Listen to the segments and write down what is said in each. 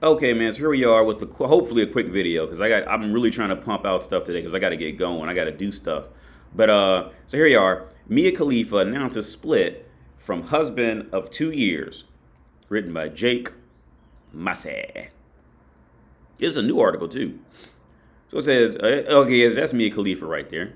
Okay, man. So here we are with hopefully a quick video because I'm really trying to pump out stuff today because I got to get going. I got to do stuff. But so here we are. Mia Khalifa announced a split from husband of 2 years, written by Jake Massey. This is a new article too. So it says, okay, that's Mia Khalifa right there.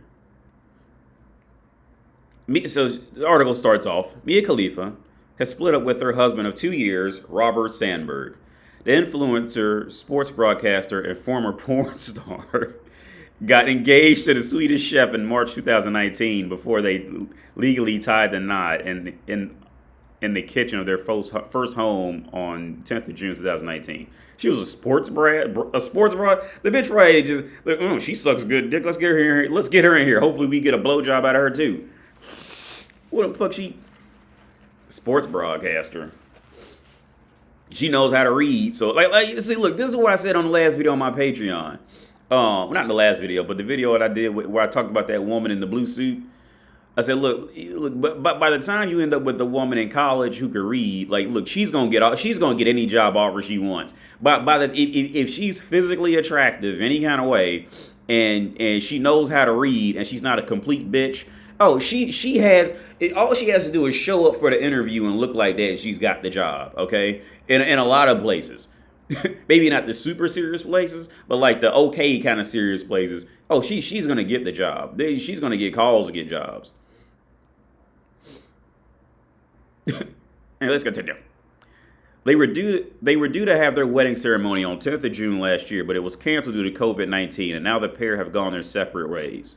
So the article starts off: Mia Khalifa has split up with her husband of 2 years, Robert Sandberg. The influencer, sports broadcaster, and former porn star got engaged to the Swedish chef in March 2019 before they legally tied the knot in the kitchen of their first home on 10th of June 2019. She was a sports broad. The bitch probably just like, she sucks good dick. Let's get her in here. Let's get her in here. Hopefully we get a blowjob out of her too. What the fuck she? Sports broadcaster. She knows how to read. So like see, look, this is what I said on the last video on my Patreon. Not in the last video, but the video that I did where I talked about that woman in the blue suit. I said, look, but by the time you end up with the woman in college who can read, like, look, she's gonna get any job offer she wants. But if she's physically attractive any kind of way, and she knows how to read, and she's not a complete bitch. Oh, she has all she has to do is show up for the interview and look like that. She's got the job, okay? In a lot of places, maybe not the super serious places, but like the okay kind of serious places. Oh, she's gonna get the job. She's gonna get calls to get jobs. And let's continue. They were due to have their wedding ceremony on 10th of June last year, but it was canceled due to COVID-19, and now the pair have gone their separate ways.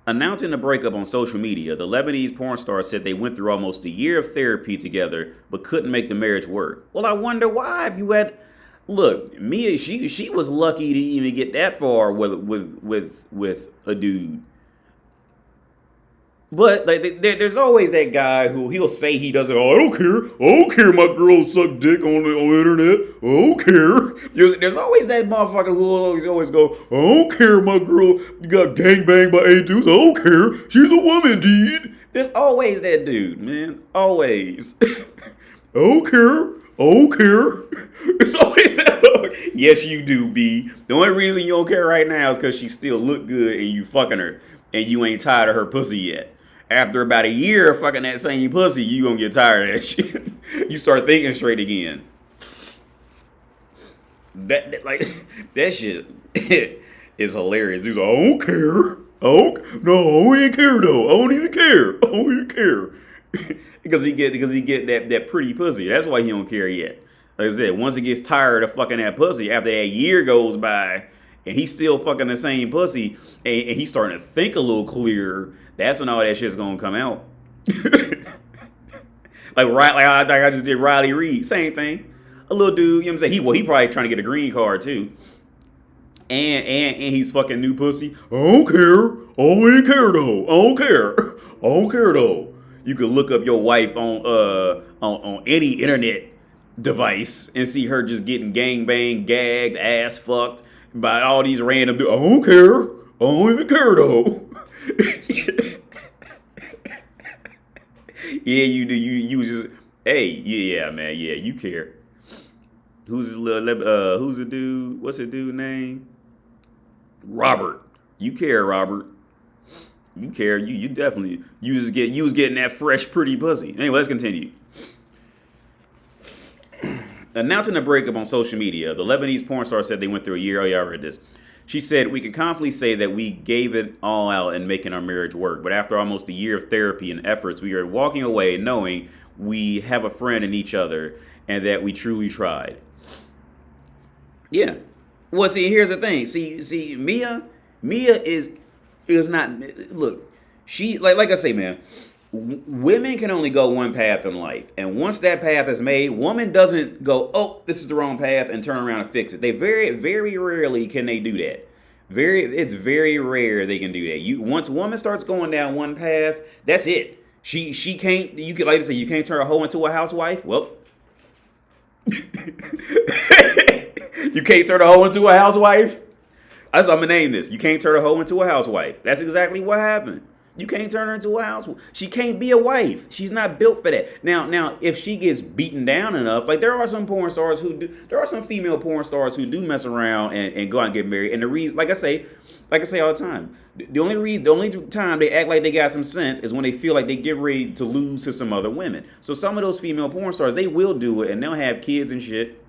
Announcing the breakup on social media, the Lebanese porn star said they went through almost a year of therapy together, but couldn't make the marriage work. Well, I wonder why. If you had, look, Mia, she was lucky to even get that far with a dude. But like, there's always that guy who he'll say he doesn't. Oh, I don't care. My girl suck dick on the internet. I don't care. There's always that motherfucker who will always go. I don't care. My girl got gangbanged by 8 dudes. I don't care. She's a woman, dude. There's always that dude, man. Always. I don't care. It's always that. Yes, you do, B. The only reason you don't care right now is because she still look good and you fucking her and you ain't tired of her pussy yet. After about a year of fucking that same pussy, you gonna get tired of that shit. You start thinking straight again. That shit is hilarious. Dude's like, I don't care. No, I ain't care though. I don't even care. because he get that pretty pussy. That's why he don't care yet. Like I said, once he gets tired of fucking that pussy, after that year goes by, and he's still fucking the same pussy, and he's starting to think a little clearer, that's when all that shit's gonna come out. like I just did Riley Reid, same thing. A little dude, you know what I'm saying? He probably trying to get a green card too. And he's fucking new pussy. I don't care. I ain't care though. I don't care though. You could look up your wife on any internet device and see her just getting gangbanged, gagged, ass fucked by all these random dudes. I don't care. I don't even care though. Yeah, you do. You just, hey, yeah, man, yeah, you care. Who's the dude? What's the dude name? Robert. You care, Robert. You care. You definitely. You was getting that fresh, pretty pussy. Anyway, let's continue. Announcing the breakup on social media, the Lebanese porn star said they went through a year. Oh, yeah, I read this. She said, we can confidently say that we gave it all out in making our marriage work. But after almost a year of therapy and efforts, we are walking away knowing we have a friend in each other and that we truly tried. Yeah. Well, see, here's the thing. See, Mia is not, look, she, like I say, man, women can only go one path in life. And once that path is made, woman doesn't go, oh, this is the wrong path and turn around and fix it. They very, very rarely can they do that. It's very rare they can do that. Once a woman starts going down one path, that's it. She can't, you could, like I say, you can't turn a hoe into a housewife. Well, you can't turn a hoe into a housewife. That's what I'm gonna name this. You can't turn a hoe into a housewife. That's exactly what happened. You can't turn her into a housewife. She can't be a wife. She's not built for that. Now, if she gets beaten down enough, like there are some porn stars who do, there are some female porn stars who do mess around and go out and get married. And the reason, like I say all the time, the only time they act like they got some sense is when they feel like they get ready to lose to some other women. So some of those female porn stars, they will do it and they'll have kids and shit,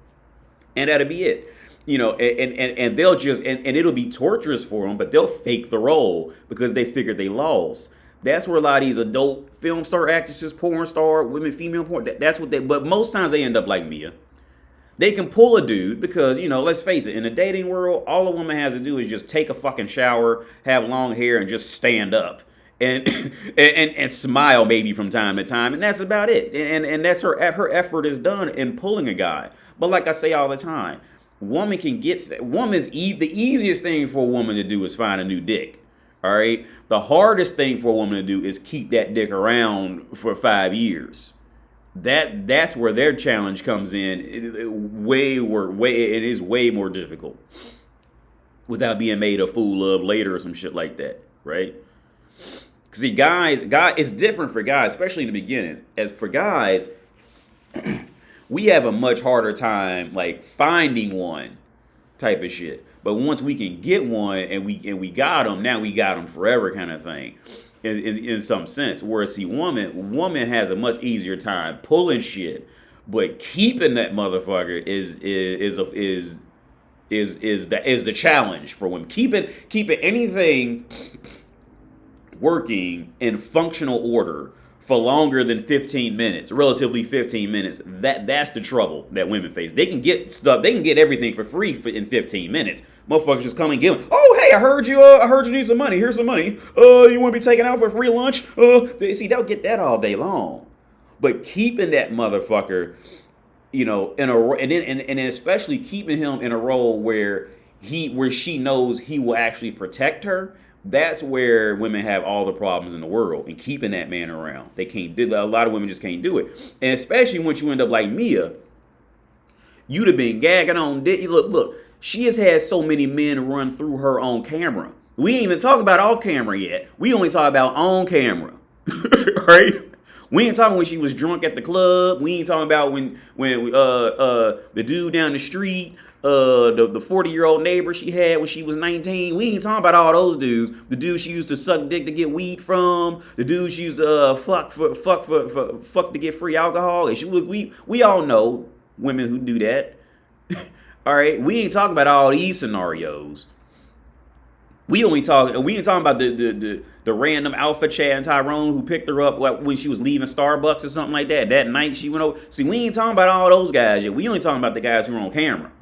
and that'll be it. And they'll just, and it'll be torturous for them, but they'll fake the role because they figured they lost. That's where a lot of these adult film star actresses, porn star, women, female porn, that's what they, but most times they end up like Mia. They can pull a dude because, let's face it, in the dating world, all a woman has to do is just take a fucking shower, have long hair, and just stand up. And and smile maybe from time to time, and that's about it. And that's her effort is done in pulling a guy. But like I say all the time, woman can get the easiest thing for a woman to do is find a new dick. All right, the hardest thing for a woman to do is keep that dick around for 5 years. That's where their challenge comes in. It is way more difficult without being made a fool of later or some shit like that, right? See, guys, it's different for guys, especially in the beginning. As for guys, we have a much harder time like finding one type of shit. But once we can get one and we got them, now we got them forever kind of thing. In some sense, whereas see, woman has a much easier time pulling shit, but keeping that motherfucker is the challenge for women. Keeping anything working in functional order for longer than 15 minutes, relatively 15 minutes, that's the trouble that women face. They can get stuff, they can get everything for free in 15 minutes. Motherfuckers just come and give them, oh, hey, I heard you need some money. Here's some money. You want to be taken out for free lunch? See, they'll get that all day long. But keeping that motherfucker, in a and then especially keeping him in a role where she knows he will actually protect her. That's where women have all the problems in the world, and keeping that man around. They can't do a lot of women just can't do it. And especially once you end up like Mia, you'd have been gagging on dick. Look, she has had so many men run through her on camera. We ain't even talk about off camera yet. We only talk about on camera. Right? We ain't talking when she was drunk at the club. We ain't talking about when the dude down the street, the 40-year-old neighbor she had when she was 19. We ain't talking about all those dudes. The dude she used to suck dick to get weed from. The dude she used to fuck to get free alcohol. And we all know women who do that. All right, we ain't talking about all these scenarios. We ain't talking about the random Alpha Chad and Tyrone who picked her up when she was leaving Starbucks or something like that. That night she went over. See, we ain't talking about all those guys yet. We only talking about the guys who are on camera.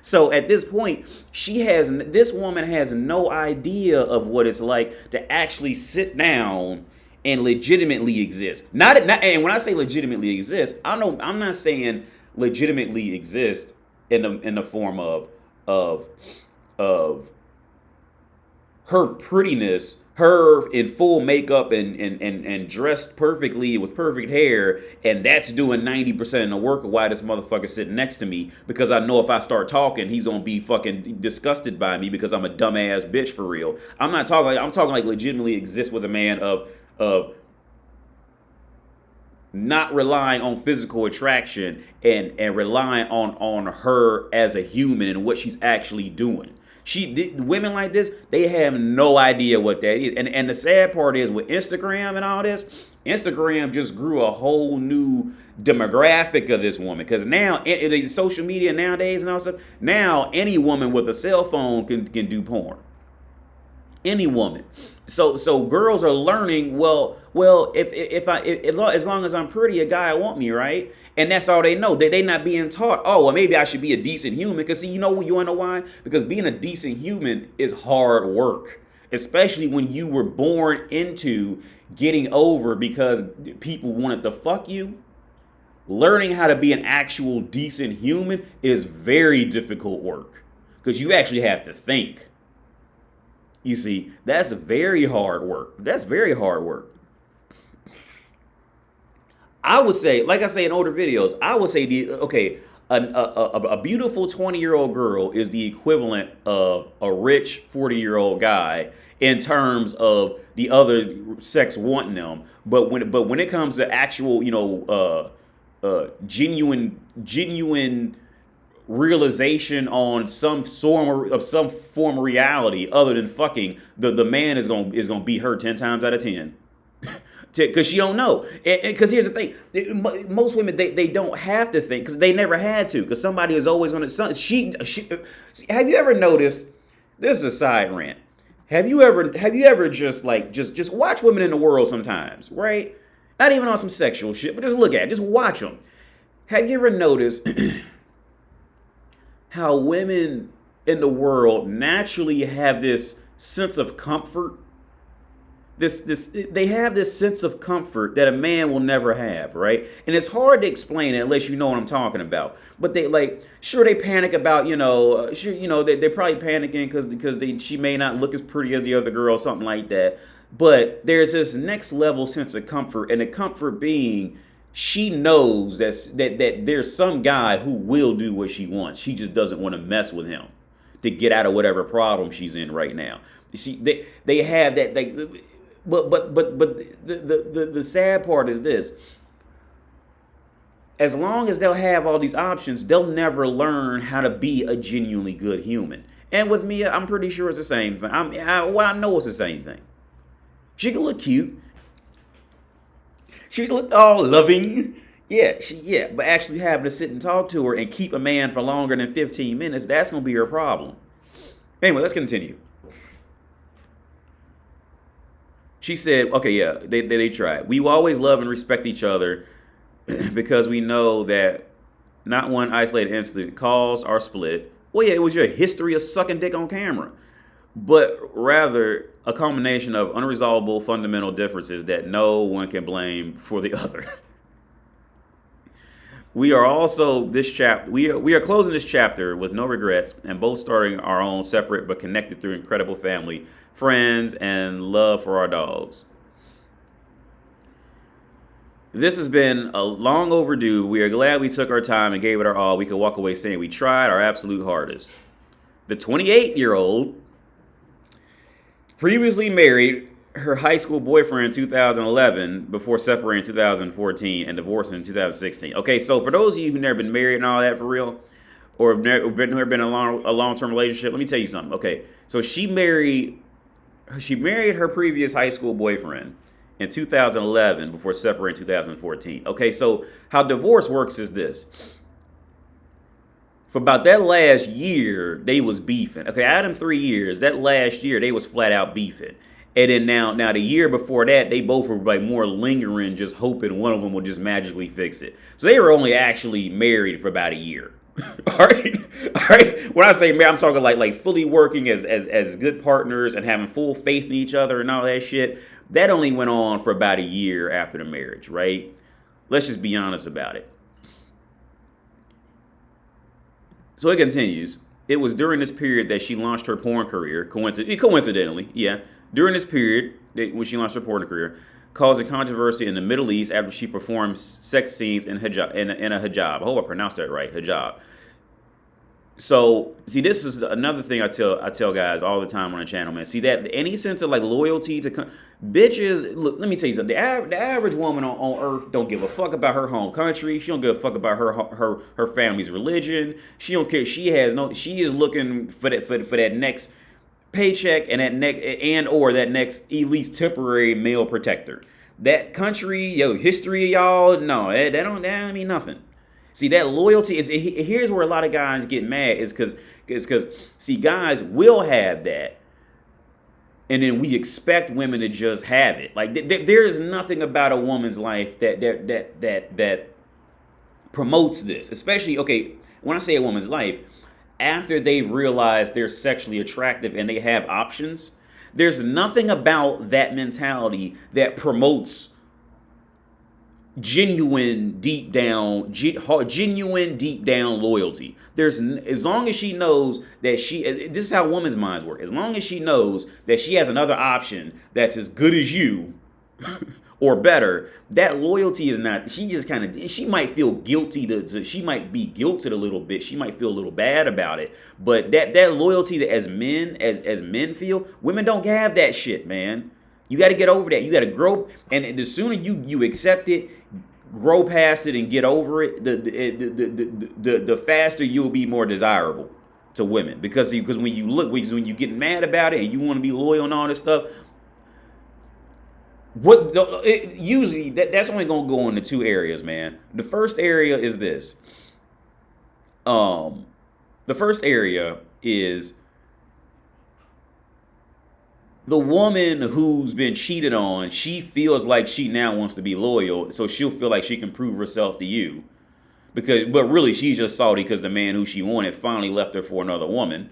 So at this point, this woman has no idea of what it's like to actually sit down and legitimately exist. And when I say legitimately exist, I'm not saying legitimately exist in the form of her prettiness, her in full makeup and dressed perfectly with perfect hair, and that's doing 90% of the work of why this motherfucker sitting next to me, because I know if I start talking, he's gonna be fucking disgusted by me because I'm a dumbass bitch for real. I'm talking like legitimately exist with a man of not relying on physical attraction and relying on her as a human and what she's actually doing. Women like this, they have no idea what that is. And the sad part is with Instagram and all this, Instagram just grew a whole new demographic of this woman. Because now, social media nowadays and all stuff, now any woman with a cell phone can do porn. Any woman. So girls are learning, well, as long as I'm pretty, a guy will want me, right? And that's all they know. They not being taught, oh, well, maybe I should be a decent human. Because see, you wanna know why? Because being a decent human is hard work. Especially when you were born into getting over because people wanted to fuck you. Learning how to be an actual decent human is very difficult work. Because you actually have to think. You see, that's very hard work. That's very hard work. I would say, like I say in older videos, I would say, okay, A beautiful 20-year-old girl is the equivalent of a rich 40-year-old guy in terms of the other sex wanting them. But when it comes to actual, genuine realization on some form of reality other than fucking, the man is gonna beat her 10 times out of 10. Because she don't know. Because here's the thing: most women they don't have to think because they never had to. Because somebody is always going to. Have you ever noticed? This is a side rant. Have you ever just watch women in the world sometimes, right? Not even on some sexual shit, but just look at it. Just watch them. Have you ever noticed how women in the world naturally have this sense of comfort? They have this sense of comfort that a man will never have, right? And it's hard to explain it unless you know what I'm talking about. But they they panic about, they're probably panicking because she may not look as pretty as the other girl, something like that. But there's this next level sense of comfort, and the comfort being she knows that there's some guy who will do what she wants. She just doesn't want to mess with him to get out of whatever problem she's in right now. You see, they have that But the sad part is this. As long as they'll have all these options, they'll never learn how to be a genuinely good human. And with me, I'm pretty sure it's the same thing. I know it's the same thing. She can look cute. She can look all loving. Yeah, but actually having to sit and talk to her and keep a man for longer than 15 minutes, that's going to be her problem. Anyway, let's continue. She said, okay, yeah, they tried. We will always love and respect each other because we know that not one isolated incident caused our split. Well, yeah, it was your history of sucking dick on camera. But rather a combination of unresolvable fundamental differences that no one can blame for the other. We are also we are closing this chapter with no regrets and both starting our own separate but connected through incredible family, friends, and love for our dogs. This has been a long overdue. We are glad we took our time and gave it our all. We could walk away saying we tried our absolute hardest. The 28-year-old previously married her high school boyfriend in 2011 before separating in 2014 and divorcing in 2016. Okay, so for those of you who've never been married and all that for real, or never been in a long-term relationship, let me tell you something. Okay, so she married her previous high school boyfriend in 2011 before separating in 2014. Okay, so how divorce works is this. For about that last year, they was beefing. Okay, out of them 3 years, that last year, they was flat out beefing. And then now the year before that, they both were like more lingering, just hoping one of them would just magically fix it. So they were only actually married for about a year. All right. When I say married, I'm talking like fully working as good partners and having full faith in each other and all that shit. That only went on for about a year after the marriage, right? Let's just be honest about it. So it continues. It was during this period that she launched her porn career, coincidentally, yeah. During this period, when she launched her porn career, causing controversy in the Middle East after she performed sex scenes in a hijab. I hope I pronounced that right, hijab. So, see, this is another thing I tell guys all the time on the channel, man. See, that any sense of like loyalty to bitches. Look, let me tell you something. The average woman on earth don't give a fuck about her home country. She don't give a fuck about her family's religion. She don't care. She is looking for that next paycheck and that next at least temporary male protector. That country, history of y'all, no, that don't mean nothing. See, that loyalty here's where a lot of guys get mad is because see, guys will have that, and then we expect women to just have it. Like there is nothing about a woman's life that promotes this. Especially, okay, when I say a woman's life, after they've realized they're sexually attractive and they have options, there's nothing about that mentality that promotes genuine deep down loyalty. As long as she knows that this is how women's minds work. As long as she knows that she has another option that's as good as you, Or better, that loyalty is not, she just kind of, she might feel guilty she might be guilted a little bit. She might feel a little bad about it. But that loyalty that as men feel, women don't have that shit, man. You got to get over that. You got to grow. And the sooner you accept it, grow past it and get over it, the faster you'll be more desirable to women. Because when you get mad about it and you want to be loyal and all this stuff, usually that's only gonna go into two areas, man. The first area is this. The first area is the woman who's been cheated on. She feels like she now wants to be loyal, so she'll feel like she can prove herself to you, but really she's just salty because the man who she wanted finally left her for another woman.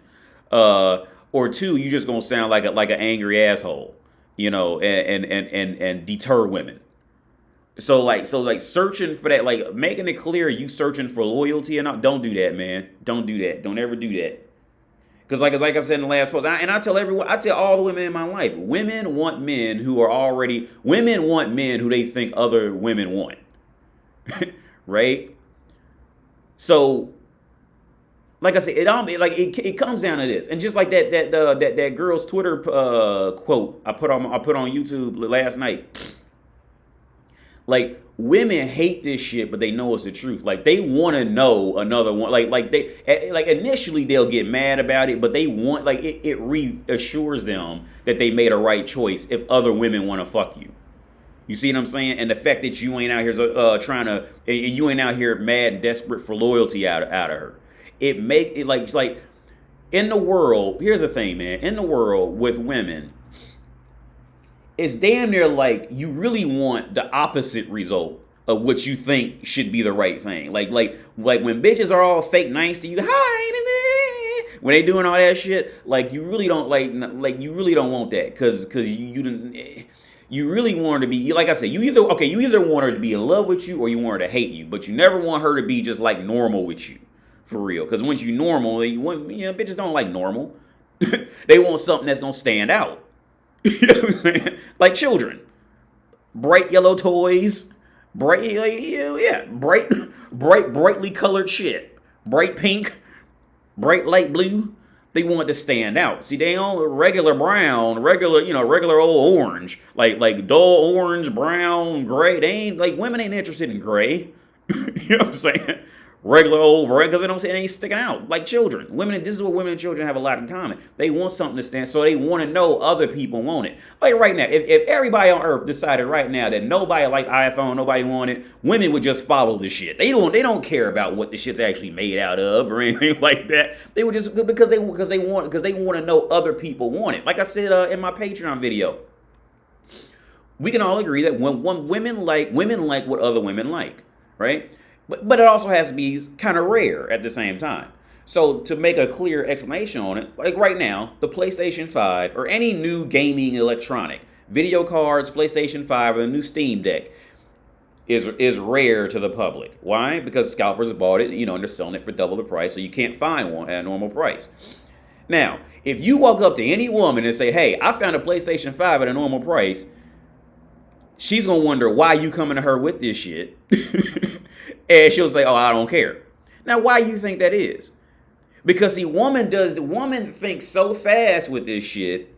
Or two, you just gonna sound like an angry asshole. And deter women. So searching for that, like making it clear you searching for loyalty or not. Don't do that, man. Don't do that. Don't ever do that. Because like I said in the last post, I tell all the women in my life, women want men who they think other women want. Right? So, like I said, it comes down to this, and just like that girl's Twitter quote I put on YouTube last night. Like, women hate this shit, but they know it's the truth. Like, they want to know another one. Like initially they'll get mad about it, but they want it reassures them that they made a right choice if other women want to fuck you. You see what I'm saying? And the fact that you ain't out here you ain't out here mad and desperate for loyalty out of her. It make it like in the world, here's the thing, man. In the world with women, it's damn near like you really want the opposite result of what you think should be the right thing. Like when bitches are all fake nice to you, hi, when they doing all that shit, like you really don't you really don't want that because you really want her to be, like I said, you either want her to be in love with you or you want her to hate you, but you never want her to be just like normal with you. For real, because once you normal, bitches don't like normal. They want something that's gonna stand out. You know what I'm saying? Like children, bright yellow toys, brightly colored shit, bright pink, bright light blue. They want to stand out. See, they don't regular brown, regular old orange, like dull orange, brown, gray. They ain't women ain't interested in gray. You know what I'm saying? Regular old red, because it ain't sticking out like children. This is what women and children have a lot in common. They want something to stand, so they want to know other people want it. Like right now, if everybody on earth decided right now that nobody liked iPhone, nobody wanted, women would just follow the shit. They don't care about what the shit's actually made out of or anything like that. They would just because they want to know other people want it. Like I said in my Patreon video, we can all agree that when women like what other women like, right? But it also has to be kind of rare at the same time. So to make a clear explanation on it, like right now, the PlayStation 5 or any new gaming electronic, video cards, PlayStation 5, or the new Steam Deck is rare to the public. Why? Because scalpers have bought it, and they're selling it for double the price, so you can't find one at a normal price. Now, if you walk up to any woman and say, hey, I found a PlayStation 5 at a normal price, she's going to wonder why you coming to her with this shit. And she'll say, oh, I don't care. Now, why do you think that is? Because the woman thinks so fast with this shit.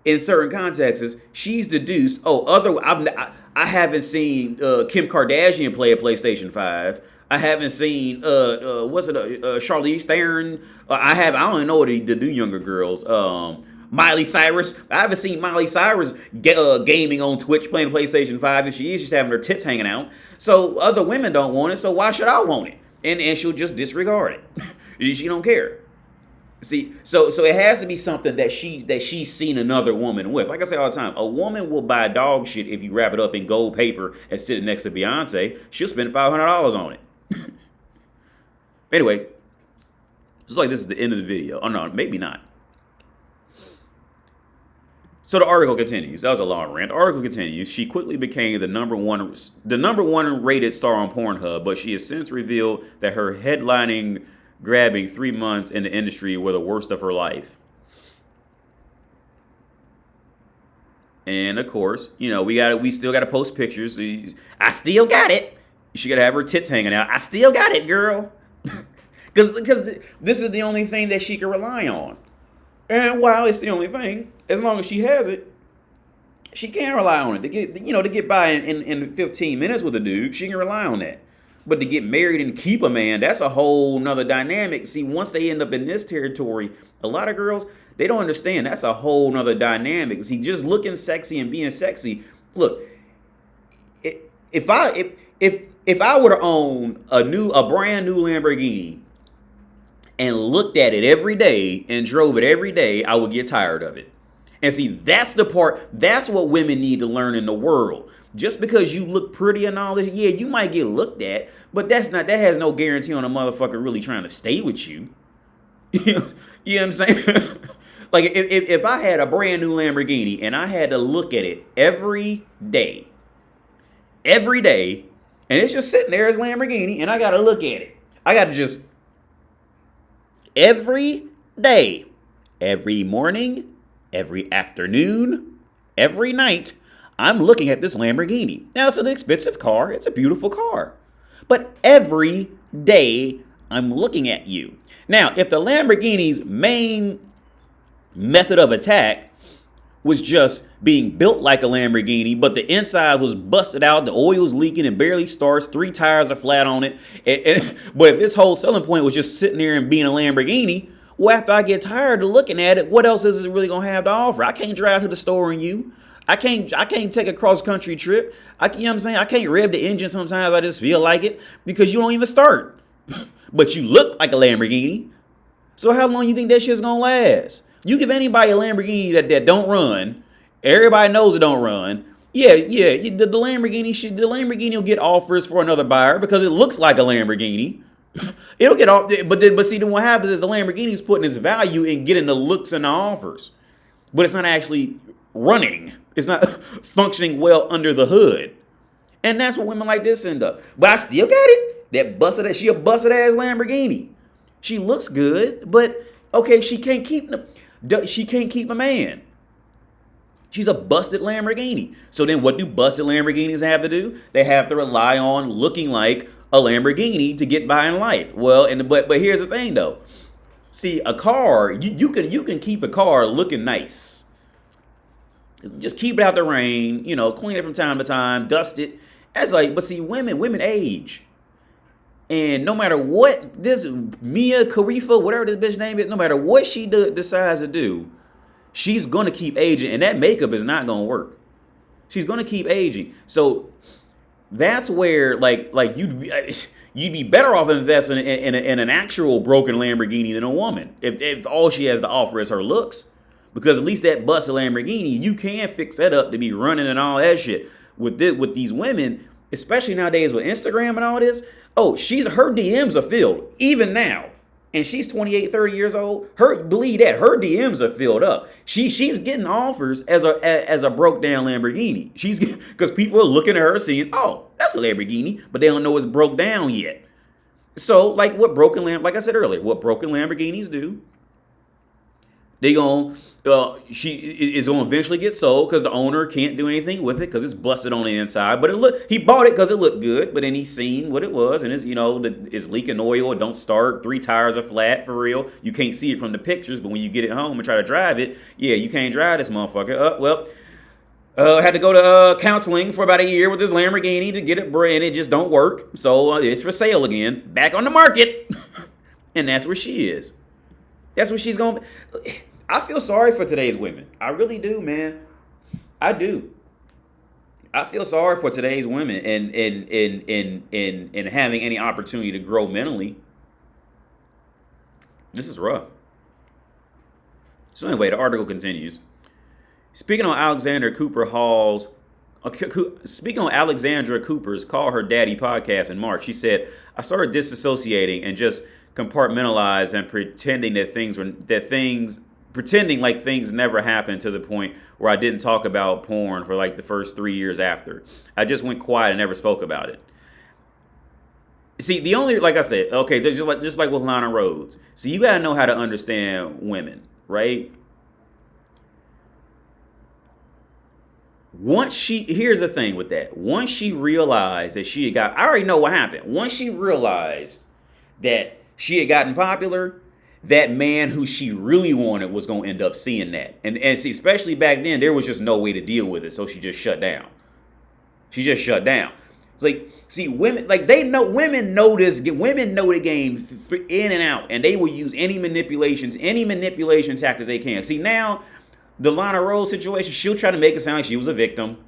In certain contexts, she's deduced, I haven't seen Kim Kardashian play a PlayStation 5. I haven't seen Charlize Theron. I don't know what they do younger girls. Miley Cyrus. I haven't seen Miley Cyrus gaming on Twitch playing PlayStation 5. If she is, she's having her tits hanging out. So other women don't want it, so why should I want it? And she'll just disregard it. She don't care. See, so it has to be something that she's seen another woman with. Like I say all the time, a woman will buy dog shit if you wrap it up in gold paper and sit it next to Beyonce. She'll spend $500 on it. Anyway, just like this is the end of the video. Oh no, maybe not. So the article continues. That was a long rant. The article continues. She quickly became the number one rated star on Pornhub, but she has since revealed that her headlining, grabbing 3 months in the industry were the worst of her life. And of course, we still gotta post pictures. I still got it. She gotta have her tits hanging out. I still got it, girl. Because this is the only thing that she can rely on. And while it's the only thing, as long as she has it, she can rely on it to get by in 15 minutes with a dude. She can rely on that. But to get married and keep a man, that's a whole nother dynamic. See, once they end up in this territory, a lot of girls, they don't understand. That's a whole nother dynamic. See, just looking sexy and being sexy. Look, if I were to own a brand new Lamborghini and looked at it every day and drove it every day, I would get tired of it. And see, that's what women need to learn in the world. Just because you look pretty and all this, yeah, you might get looked at, but that has no guarantee on a motherfucker really trying to stay with you. You know what I'm saying? Like, if I had a brand new Lamborghini and I had to look at it every day, and it's just sitting there as Lamborghini, and I got to look at it. I got to just, every day, every morning, every afternoon, every night, I'm looking at this Lamborghini. Now, it's an expensive car. It's a beautiful car. But every day, I'm looking at you. Now, if the Lamborghini's main method of attack was just being built like a Lamborghini, but the inside was busted out, the oil's leaking and barely starts, 3 tires are flat on it. But if this whole selling point was just sitting there and being a Lamborghini, well, after I get tired of looking at it, what else is it really going to have to offer? I can't drive to the store in you. I can't take a cross-country trip. You know what I'm saying? I can't rev the engine sometimes. I just feel like it because you don't even start. But you look like a Lamborghini. So how long you think that shit's going to last? You give anybody a Lamborghini that don't run, everybody knows it don't run. Yeah, the Lamborghini will get offers for another buyer because it looks like a Lamborghini. It'll get off, but see, then what happens is the Lamborghini's putting its value in getting the looks and the offers, but it's not actually running. It's not functioning well under the hood, and that's what women like this end up. But I still got it. She a busted ass Lamborghini. She looks good, but okay, she can't keep a man. She's a busted Lamborghini. So then what do busted Lamborghinis have to do? They have to rely on looking like a Lamborghini to get by in life. Well, but here's the thing though. See, a car, you can keep a car looking nice. Just keep it out the rain, clean it from time to time, dust it. But see, women age. And no matter what this Mia Khalifa, whatever this bitch name is, no matter what she decides to do, she's going to keep aging. And that makeup is not going to work. She's going to keep aging. So that's where like you'd be better off investing in an actual broken Lamborghini than a woman. If all she has to offer is her looks. Because at least that busted Lamborghini, you can fix that up to be running and all that shit. With these women, especially nowadays with Instagram and all this, her DMs are filled, even now. And she's 28, 30 years old. Believe that, her DMs are filled up. She's getting offers as a broke down Lamborghini. Because people are looking at her saying, oh, that's a Lamborghini, but they don't know it's broke down yet. So like I said earlier, what broken Lamborghinis do, she is gonna eventually get sold because the owner can't do anything with it because it's busted on the inside. But he bought it because it looked good, but then he's seen what it was, and it's leaking oil. It don't start. 3 tires are flat for real. You can't see it from the pictures, but when you get it home and try to drive it, yeah, you can't drive this motherfucker. Had to go to counseling for about a year with this Lamborghini to get it, and it just don't work. So it's for sale again, back on the market, and that's where she is. That's what she's gonna. I feel sorry for today's women. I really do, man. I do. I feel sorry for today's women and having any opportunity to grow mentally. This is rough. So anyway, the article continues. Speaking on Alexandra Cooper's Call Her Daddy podcast in March, she said, I started disassociating and just compartmentalize and pretending like things never happened to the point where I didn't talk about porn for like the first 3 years after. I just went quiet and never spoke about it. See, like I said, okay, just like with Lana Rhodes. So you gotta know how to understand women, right? Here's the thing with that. Once she realized that she had I already know what happened. Once she realized that she had gotten popular, that man who she really wanted was going to end up seeing that. And see, especially back then, there was just no way to deal with it. So she just shut down. She just shut down. Like, see, women, like women know this. Women know the game in and out, and they will use any manipulation tactic they can. See, now, the Lana Rose situation, she'll try to make it sound like she was a victim.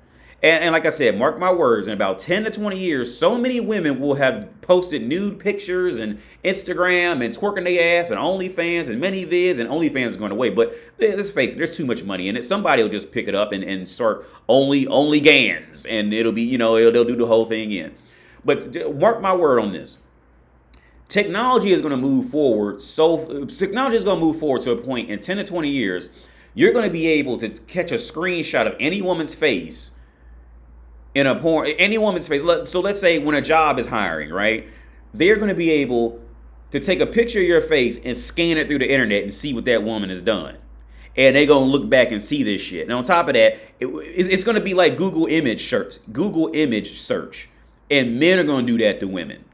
And like I said, mark my words, in about 10 to 20 years, so many women will have posted nude pictures and Instagram and twerking their ass and OnlyFans and many vids, and OnlyFans is going away. But let's face it, there's too much money in it. Somebody will just pick it up and start only Gans, and it'll be, they'll do the whole thing again. But mark my word on this. Technology is going to move forward. Technology is going to move forward to a point in 10 to 20 years, you're going to be able to catch a screenshot of any woman's face in any woman's face. So let's say when a job is hiring, right? They're going to be able to take a picture of your face and scan it through the internet and see what that woman has done. And they're going to look back and see this shit. And on top of that, it's going to be like Google image search. And men are going to do that to women.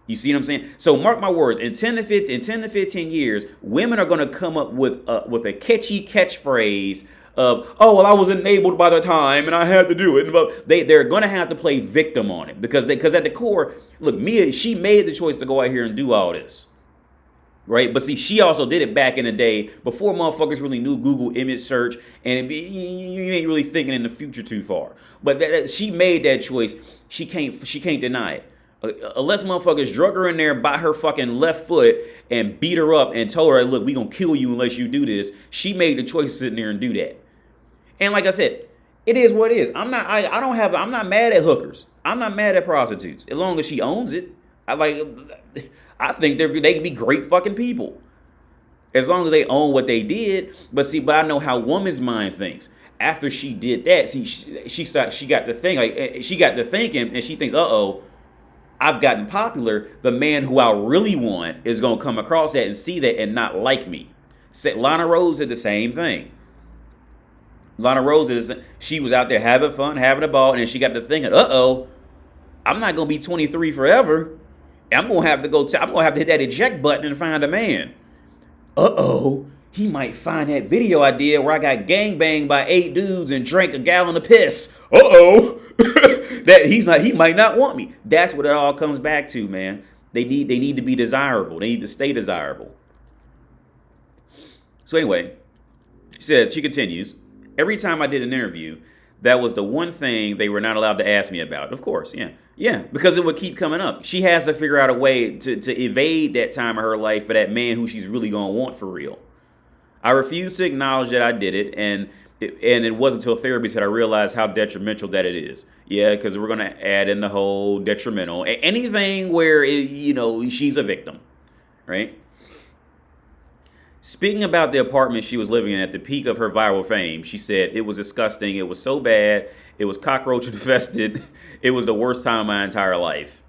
You see what I'm saying? So mark my words, in 10 to 15 years, women are going to come up with a catchy catchphrase of, oh, well, I was enabled by the time and I had to do it. But they're going to have to play victim on it because at the core, look, Mia, she made the choice to go out here and do all this. Right? But see, she also did it back in the day before motherfuckers really knew Google image search, and you ain't really thinking in the future too far. But she made that choice. She can't deny it. Unless motherfuckers drug her in there by her fucking left foot and beat her up and told her, look, we gonna kill you unless you do this. She made the choice to sit in there and do that. And like I said, it is what it is. I'm not mad at hookers. I'm not mad at prostitutes. As long as she owns it. I think they can be great fucking people. As long as they own what they did. But I know how woman's mind thinks. After she did that, see, she got to thinking, and she thinks, uh-oh, I've gotten popular. The man who I really want is going to come across that and see that and not like me. Lana Rose did the same thing. Lana Rose, she was out there having fun, having a ball, and then she got to thinking, uh-oh, I'm not going to be 23 forever. I'm going to have to hit that eject button and find a man. Uh-oh, he might find that video I did where I got gangbanged by 8 dudes and drank a gallon of piss. Uh-oh. He might not want me. That's what it all comes back to, man. They need to be desirable. They need to stay desirable. So anyway, she continues, every time I did an interview, that was the one thing they were not allowed to ask me about. Of course, yeah, because it would keep coming up. She has to figure out a way to evade that time of her life for that man who she's really going to want for real. I refused to acknowledge that I did it, and it wasn't until therapy that I realized how detrimental that it is. Yeah, because we're going to add in the whole detrimental. Anything where, she's a victim, right? Speaking about the apartment she was living in at the peak of her viral fame, she said, it was disgusting. It was so bad. It was cockroach infested. It was the worst time of my entire life.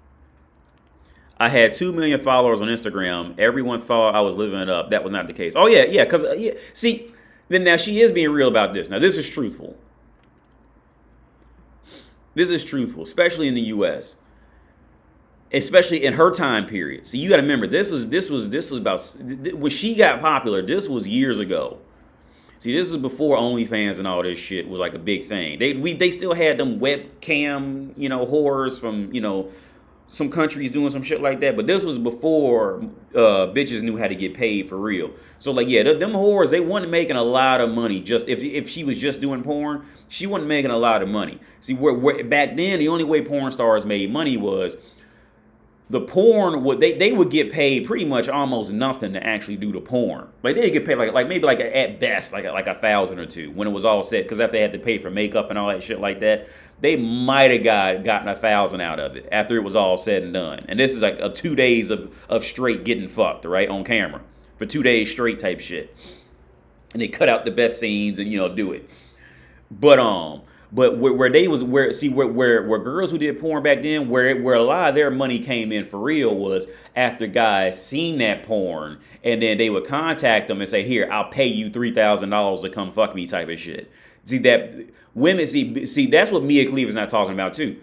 I had 2 million followers on Instagram. Everyone thought I was living it up. That was not the case. Oh, yeah, because, see, then now she is being real about this. Now, this is truthful. This is truthful, especially in the U.S., especially in her time period. See, you got to remember, this was about, when she got popular, this was years ago. See, this is before OnlyFans and all this shit was like a big thing. They still had them webcam, whores from, some countries doing some shit like that. But this was before bitches knew how to get paid for real. So like, yeah, them whores, they weren't making a lot of money. Just if she was just doing porn, she wasn't making a lot of money. See, where back then, the only way porn stars made money was the porn they would get paid pretty much almost nothing to actually do the porn. Like they'd get paid like maybe like at best like $1,000 or $2,000 when it was all set, because after they had to pay for makeup and all that shit like that, they might have gotten $1,000 out of it after it was all said and done. And this is like a 2 days of straight getting fucked, right, on camera for 2 days straight type shit. And they cut out the best scenes and do it. But where girls who did porn back then, where a lot of their money came in for real was after guys seen that porn, and then they would contact them and say, here, I'll pay you $3,000 to come fuck me type of shit. See that women see that's what Mia Khalifa's not talking about too.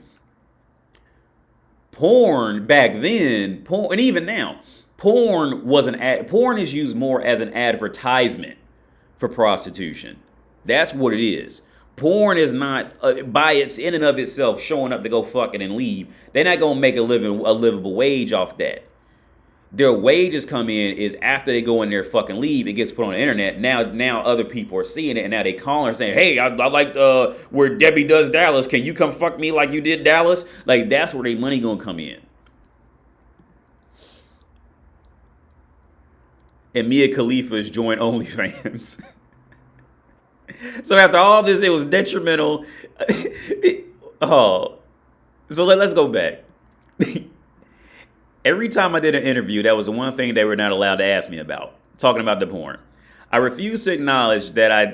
Porn back then, porn, and even now, porn is used more as an advertisement for prostitution. That's what it is. Porn is not by its in and of itself showing up to go fucking and leave. They're not gonna make a livable wage off that. Their wages come in is after they go in there fucking leave. It gets put on the internet. Now other people are seeing it, and now they call her saying, "Hey, I like where Debbie does Dallas. Can you come fuck me like you did Dallas?" Like that's where their money gonna come in. And Mia Khalifa's joined OnlyFans. So after all this, it was detrimental. Oh, so let's go back. Every time I did an interview, that was the one thing they were not allowed to ask me about, talking about the porn. I refused to acknowledge that I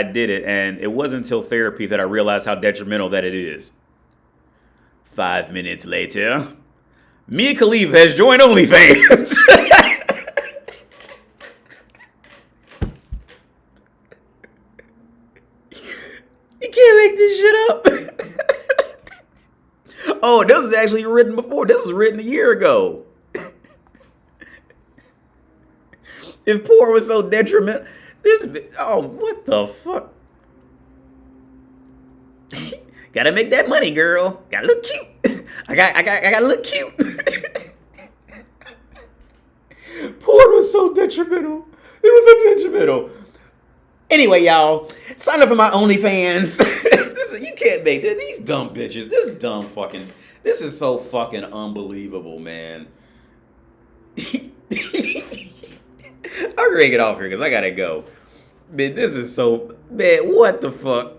did it, and it wasn't until therapy that I realized how detrimental that it is. 5 minutes later, Mia Khalifa has joined OnlyFans. You can't make this shit up. Oh, this was actually written before. This was written a year ago. If porn was so detrimental, what the fuck? Gotta make that money, girl. Gotta look cute. I gotta look cute. Porn was so detrimental. It was so detrimental. Anyway, y'all, sign up for my OnlyFans. You can't make that. These dumb bitches. This is so fucking unbelievable, man. I'm gonna get off here because I gotta go. Man, this is so man. What the fuck?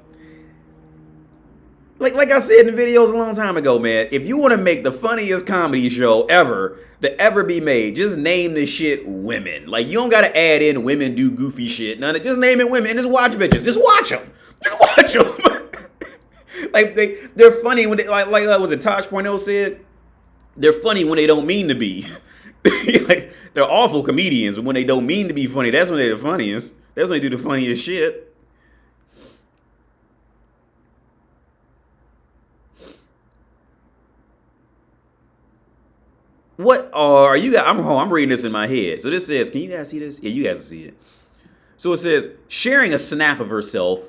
Like I said in the videos a long time ago, man. If you want to make the funniest comedy show ever to ever be made, just name the shit women. Like you don't gotta add in women do goofy shit. None of just name it women and just watch bitches. Just watch them. Just watch them. Like they're funny when they like was it Tosh.0 said? They're funny when they don't mean to be. Like they're awful comedians, but when they don't mean to be funny, that's when they're the funniest. That's when they do the funniest shit. What are you guys? I'm reading this in my head. So this says, can you guys see this? Yeah, you guys can see it. So it says, sharing a snap of herself,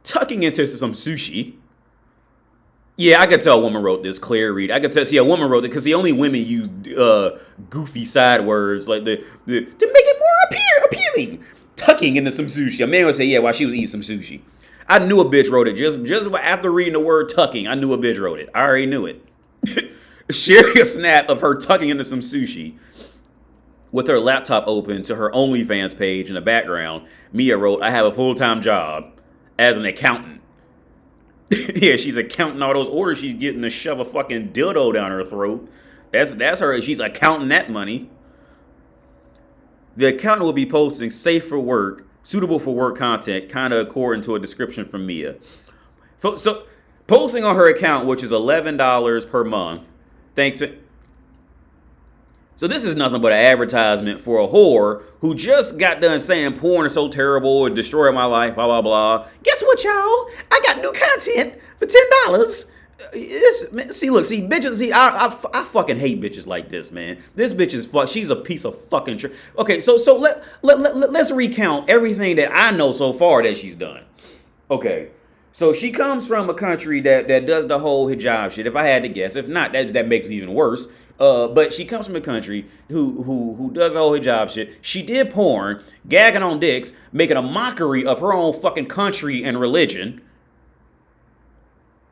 tucking into some sushi. Yeah, I could tell a woman wrote this. Claire Reed. I could tell. See, a woman wrote it because the only women use goofy side words like to make it more appealing. Tucking into some sushi. A man would say, yeah, while she was eating some sushi. I knew a bitch wrote it just after reading the word tucking. I knew a bitch wrote it. I already knew it. Sharing a snap of her tucking into some sushi with her laptop open to her OnlyFans page in the background. Mia wrote, "I have a full-time job as an accountant." Yeah, she's accounting all those orders she's getting to shove a fucking dildo down her throat. That's her. She's accounting that money. The accountant will be posting safe for work, suitable for work content, kind of according to a description from Mia. So posting on her account, which is $11 per month. Thanks for. So this is nothing but an advertisement for a whore who just got done saying porn is so terrible, it destroyed my life, blah, blah, blah. Guess what, y'all? I got new content for $10. See, bitches, I fucking hate bitches like this, man. This bitch is she's a piece of fucking Okay, so let's recount everything that I know so far that she's done. Okay. So she comes from a country that does the whole hijab shit. If I had to guess, if not, that makes it even worse. But she comes from a country who does the whole hijab shit. She did porn, gagging on dicks, making a mockery of her own fucking country and religion.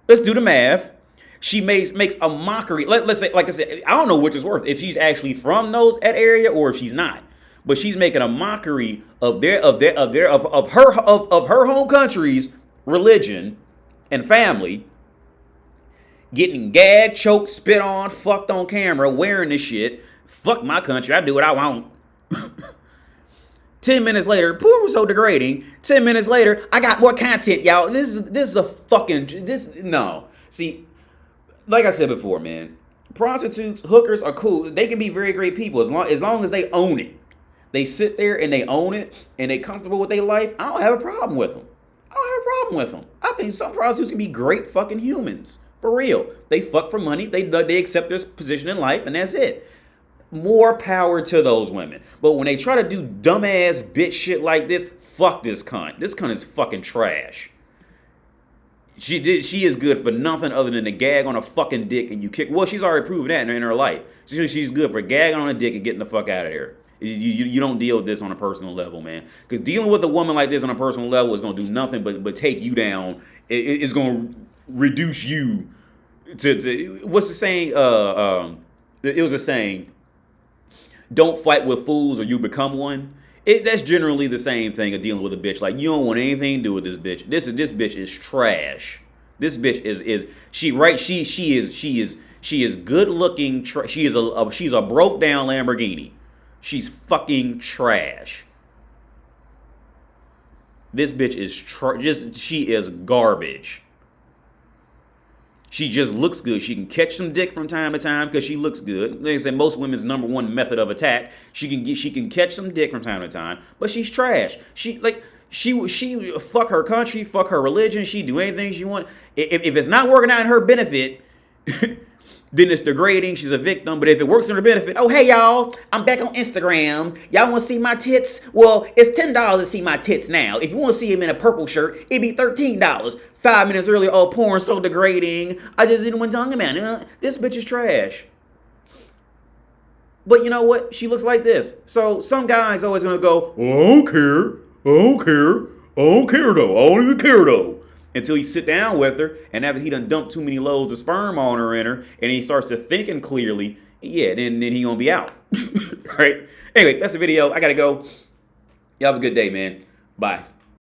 Let's do the math. She makes a mockery. Let's say, like I said, I don't know which is worse, if she's actually from that area or if she's not. But she's making a mockery of her home country's religion and family, getting gagged, choked, spit on, fucked on camera, wearing this shit. Fuck my country, I do what I want. 10 minutes later, porn was so degrading. 10 minutes later, I got more content, y'all. This is a fucking no. See, like I said before, man, prostitutes, hookers are cool. They can be very great people as long as they own it. They sit there and they own it and they comfortable with their life. I don't have a problem with them. I don't have a problem with them. I think some prostitutes can be great fucking humans. For real. They fuck for money. They accept their position in life, and that's it. More power to those women. But when they try to do dumbass bitch shit like this, fuck this cunt. This cunt is fucking trash. She is good for nothing other than to gag on a fucking dick and you kick. Well, she's already proven that in her life. She's good for gagging on a dick and getting the fuck out of there. You don't deal with this on a personal level, man. Because dealing with a woman like this on a personal level is going to do nothing but take you down. It's going to reduce you to what's the saying? It was a saying. Don't fight with fools or you become one. That's generally the same thing of dealing with a bitch. Like, you don't want anything to do with this bitch. This bitch is trash. This bitch she is good looking. She's a broke down Lamborghini. She's fucking trash. This bitch is she is garbage. She just looks good. She can catch some dick from time to time because she looks good. Like I said, most women's number one method of attack. She can catch some dick from time to time, but she's trash. She fuck her country, fuck her religion. She do anything she want. If it's not working out in her benefit, then it's degrading. She's a victim. But if it works in her benefit, oh hey y'all, I'm back on Instagram. Y'all want to see my tits? Well, it's $10 to see my tits now. If you want to see them in a purple shirt, it'd be $13. 5 minutes earlier, oh porn so degrading. I just didn't want to talk about it. This bitch is trash. But you know what? She looks like this. So some guy's always gonna go, well, I don't care. I don't care. I don't care though. I don't even care though. Until he sit down with her, and after he done dumped too many loads of sperm on her in her, and he starts to thinking clearly, yeah, then he gonna be out. Right? Anyway, that's the video. I gotta go. Y'all have a good day, man. Bye.